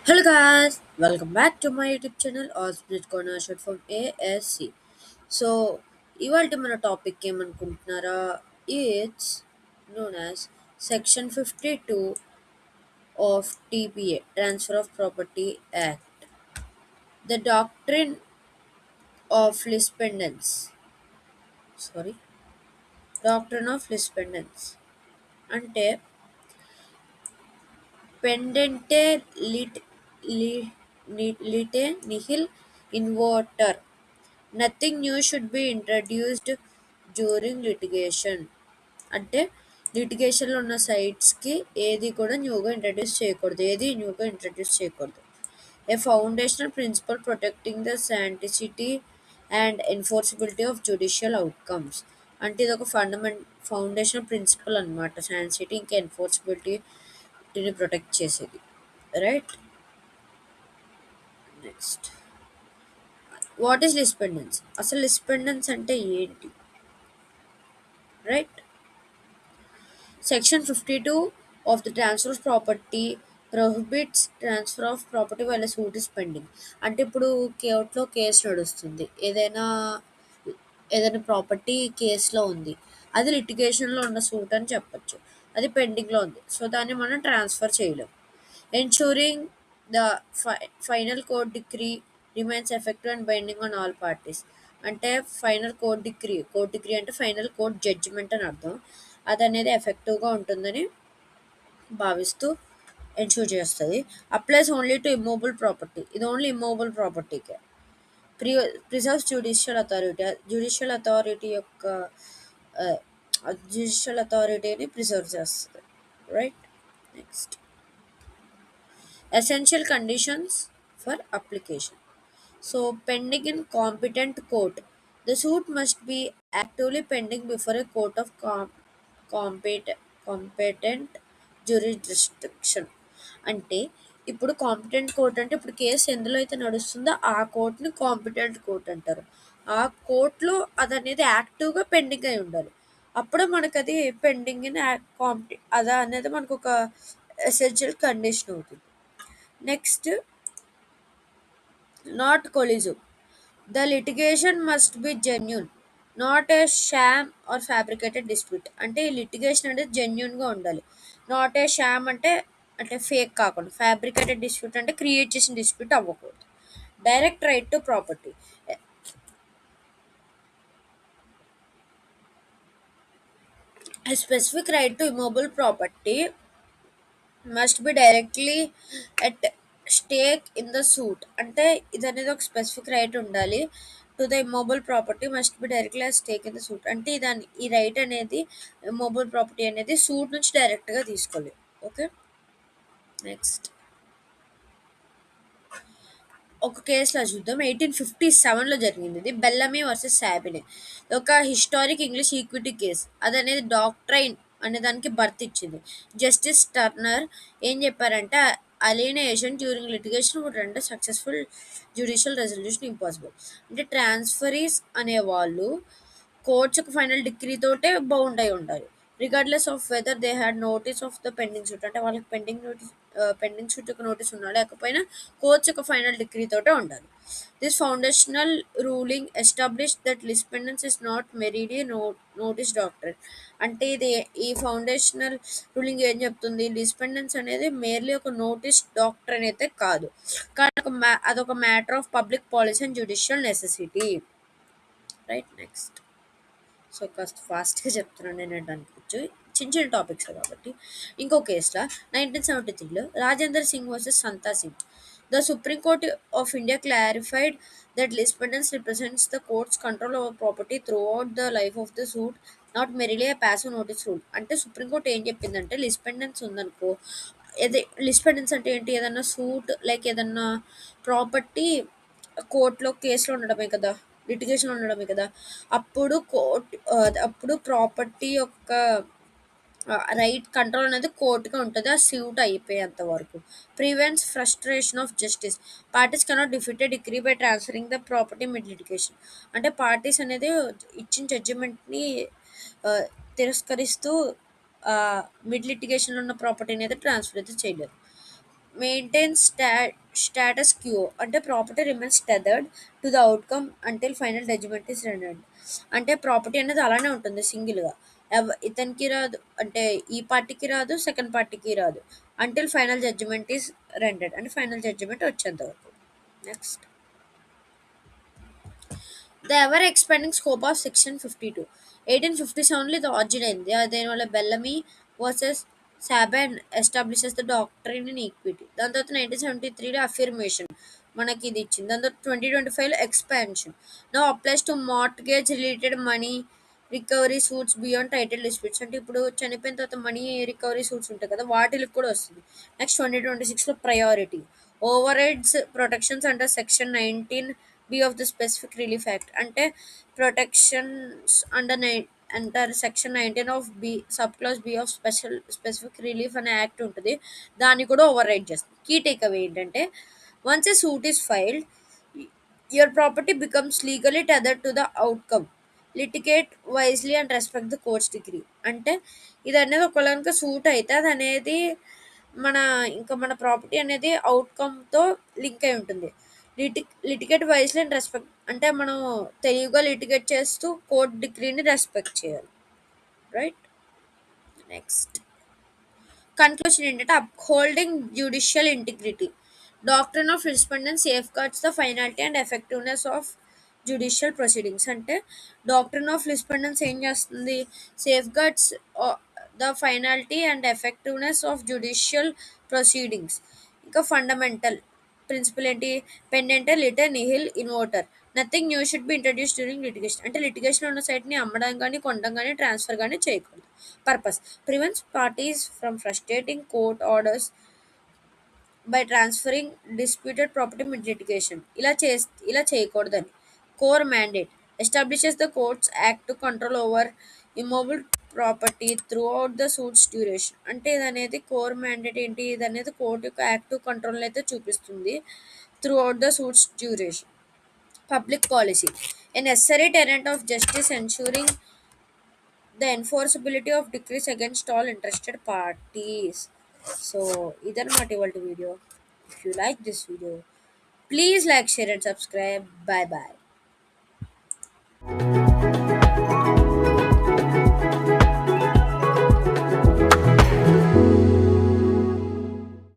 Hello guys, welcome back to my YouTube channel or split corner short from ASC. So ఇవాళ మన topic ఏమనుకుంటున్నారా? It's known as section 52 of TPA transfer of property act, the doctrine of lis pendens sorry doctrine of lis pendens అంటే పెండెంటే లిట్ లిటే నిహిల్ ఇన్వర్టర్. Nothing new should be introduced during litigation. అంటే లిటిగేషన్లో ఉన్న సైట్స్కి ఏది కూడా న్యూగా ఇంట్రడ్యూస్ చేయకూడదు. A foundational principle protecting the sanctity and enforceability of judicial outcomes. అంటే ఇది ఒక ఫౌండేషనల్ ప్రిన్సిపల్ అనమాట, శాంటిసిటీ ఇంకా ఎన్ఫోర్సిబిలిటీని ప్రొటెక్ట్ చేసేది. Right. Next, what is lis pendens? అసలు లిస్పెండెన్స్ అంటే ఏంటి? Right. Section 52 of the Transfer of Property prohibits transfer of property while a suit is pending. అంటే ఇప్పుడు కోర్టులో కేసు నడుస్తుంది, ఏదైనా ప్రాపర్టీ కేసులో ఉంది, అది లిటిగేషన్లో ఉన్న సూట్ అని చెప్పొచ్చు. అది పెండింగ్లో ఉంది, సో దాన్ని మనం ట్రాన్స్ఫర్ చేయలేం. Ensuring the final court decree remains effective and binding on all parties. అంటే ఫైనల్ కోర్ట్ డిగ్రీ అంటే ఫైనల్ కోర్ట్ జడ్జిమెంట్ అని అర్థం. అది అనేది ఎఫెక్టివ్గా ఉంటుందని భావిస్తూ ఎన్షూర్ చేస్తుంది. Applies only to immovable property. ఇది ఓన్లీ ఇమ్మూవబుల్ ప్రాపర్టీకే. ప్రిజర్వ్స్ జ్యుడిషియల్ అథారిటీని ప్రిజర్వ్ చేస్తుంది. Right. Next, essential conditions for application. So, pending in competent court. The suit must be actively pending before a court of competent jurisdiction. అంటే ఇప్పుడు competent court అంటే ఇప్పుడు case ఎందులో అయితే నడుస్తుందో ఆ కోర్టుని కాంపిటెంట్ కోర్ట్ అంటారు. ఆ కోర్టులో అది అనేది యాక్టివ్గా పెండింగ్ అయి ఉండాలి. అప్పుడు మనకు అది పెండింగ్ ఇన్ అదా అనేది మనకు ఒక ఎసెన్షియల్ కండిషన్ అవుతుంది. Next, not collusive. The litigation must be genuine, not a sham or fabricated dispute. అంటే ఈ లిటిగేషన్ అనేది జెన్యూన్గా ఉండాలి. నాట్ ఏ షామ్ అంటే ఫేక్ కాకుండా, ఫ్యాబ్రికేటెడ్ డిస్ప్యూట్ అంటే క్రియేట్ చేసిన డిస్ప్యూట్ అవ్వకూడదు. Direct right to property. A specific right to immobile property must be directly at stake in the suit. అంటే ఇది అనేది ఒక స్పెసిఫిక్ రైట్ ఉండాలి. To the immobile property must be directly stake in the suit. అంటే ఈ right అనేది immobile property అనేది suit నుంచి డైరెక్ట్గా తీసుకోవాలి. ఓకే. నెక్స్ట్, ఒక కేసులో చూద్దాం. 1857లో జరిగింది. ఇది బెల్లమీ వర్సెస్ శాబినే. ఒక హిస్టారిక్ ఇంగ్లీష్ ఈక్విటీ కేసు. అది అనేది డాక్ట్రైన్ అనే దానికి బర్త్ ఇచ్చింది. జస్టిస్ టర్నర్ ఏం చెప్పారంటే, alienation during litigation would render successful judicial resolution impossible. అంటే ట్రాన్స్ఫరీస్ అనేవాళ్ళు కోర్ట్స్ యొక్క ఫైనల్ డిగ్రీ తోటే బౌండ్ అయి ఉండాలి, regardless of whether they had notice of the pending suit. అంటే వాళ్ళకి పెండింగ్ సూట్ యొక్క నోటీస్ ఉన్నా లేకపోయినా కోర్ట్స్ యొక్క ఫైనల్ డిగ్రీ తోటే ఉండాలి. This foundational ruling establish that lis pendens is not merely notice doctrine. అంటే ఈ ఫౌండేషనల్ రూలింగ్ ఏం చెప్తుంది? లిస్పెండెన్స్ అనేది మేర్లీ ఒక నోటీస్ డాక్ట్రిన్ అయితే కాదు, కానీ అదొక matter of public policy and judicial necessity. Right. Next, so కాస్త ఫాస్ట్గా చెప్తున్నాను నేను అనుకోవచ్చు, చిన్న చిన్న టాపిక్స్ కాబట్టి. ఇంకో కేసులో 1973లో Rajender Singh versus Santa Singh. The Supreme Court of India clarified that lis pendens represents the court's control over property throughout the life of the suit, not merely a passive notice rule. అంటే సుప్రీంకోర్టు ఏం చెప్పిందంటే, లిస్పెండెన్స్ ఉందనుకో, lis pendens అంటే ఏంటి? ఏదన్నా suit like ఏదన్నా property కోర్టులో కేసులో ఉండడమే కదా, లిటిగేషన్ ఉండడమే కదా. అప్పుడు ప్రాపర్టీ యొక్క రైట్ కంట్రోల్ అనేది కోర్టుగా ఉంటుంది, ఆ సూట్ అయిపోయేంత వరకు. Prevents frustration of justice. Parties cannot defeat A degree by transferring the property mid litigation. అంటే పార్టీస్ అనేది ఇచ్చిన జడ్జిమెంట్ని తిరస్కరిస్తూ మిడ్ లిటిగేషన్లో ఉన్న ప్రాపర్టీని అయితే ట్రాన్స్ఫర్ అయితే చేయలేరు. మెయింటైన్ స్టాటస్ క్యూ అంటే property remains tethered to the outcome until final judgment is rendered. అంటే ప్రాపర్టీ అనేది అలానే ఉంటుంది సింగిల్గా, ఇతనికి రాదు అంటే ఈ పార్టీకి రాదు, సెకండ్ పార్టీకి రాదు, until final judgment is rendered అంటే ఫైనల్ జడ్జిమెంట్ వచ్చేంత వరకు. Next, the ever expanding scope of section 52. 1857లో ఇది ఆర్జిన్ అయింది. దేనివల్ల Bellamy versus Sabine establishes the doctrine in equity. దాని తర్వాత 1973లో అఫిర్మేషన్ మనకి ఇది ఇచ్చింది. దాని తర్వాత 2025లో expansion no applies to mortgage related money recovery suits beyond title disputes. అంటే ఇప్పుడు చనిపోయిన తర్వాత మనీ రికవరీ సూట్స్ ఉంటాయి కదా, వాటికి కూడా వస్తుంది. నెక్స్ట్ 2026లో priority overrides protections under section 19 B of the specific relief act. అంటే protections under section 19 of B sub clause B of specific relief అనే యాక్ట్ ఉంటుంది, దాన్ని కూడా ఓవర్ రైడ్ చేస్తుంది. కీ టేక్ అవే ఏంటంటే, once a suit is filed, your property becomes legally tethered to the outcome. Litigate wisely and respect the court's decree. అంటే ఇది అనేది ఒకవేళ కనుక సూట్ అయితే అది అనేది మన మన ప్రాపర్టీ అనేది అవుట్కమ్తో లింక్ అయి ఉంటుంది. లిటిగేట్ వైజ్లీ అండ్ రెస్పెక్ట్ అంటే మనం తెలివిగా లిటిగేట్ చేస్తూ కోర్ట్ డిగ్రీని రెస్పెక్ట్ చేయాలి. రైట్. నెక్స్ట్, కన్క్లూషన్ ఏంటంటే upholding judicial integrity. Doctrine of lis pendens safeguards the finality and effectiveness of judicial proceedings. అంటే డాక్ట్రిన్ ఆఫ్ రిస్పాండెన్స్ ఏం చేస్తుంది, safeguards the finality and effectiveness of judicial proceedings. ఇంకా fundamental principle ఏంటి, పెండెంటే లిటర్ నిహిల్ ఇన్వోటర్, nothing new should be introduce during litigation. అంటే లిటిగేషన్ ఉన్న సైట్ని అమ్మడం కానీ కొనడం కానీ ట్రాన్స్ఫర్ కానీ చేయకూడదు. Purpose, prevents parties from frustrating court orders by transferring disputed property mid litigation. ఇలా చేయకూడదని. Core mandate establishes the courts act to control over immovable property throughout the suits duration. అంటే ఇది అనేది కోర్ మ్యాండేట్ ఏంటి, ఇది అనేది court యొక్క active control అయితే చూపిస్తుంది through out the suits duration. Public policy, a necessary tenet of justice ensuring the enforceability of decrees against all interested parties. So ఇదన్నమాట ఇవాళ video. If you like this video, please like, share and subscribe. Bye bye.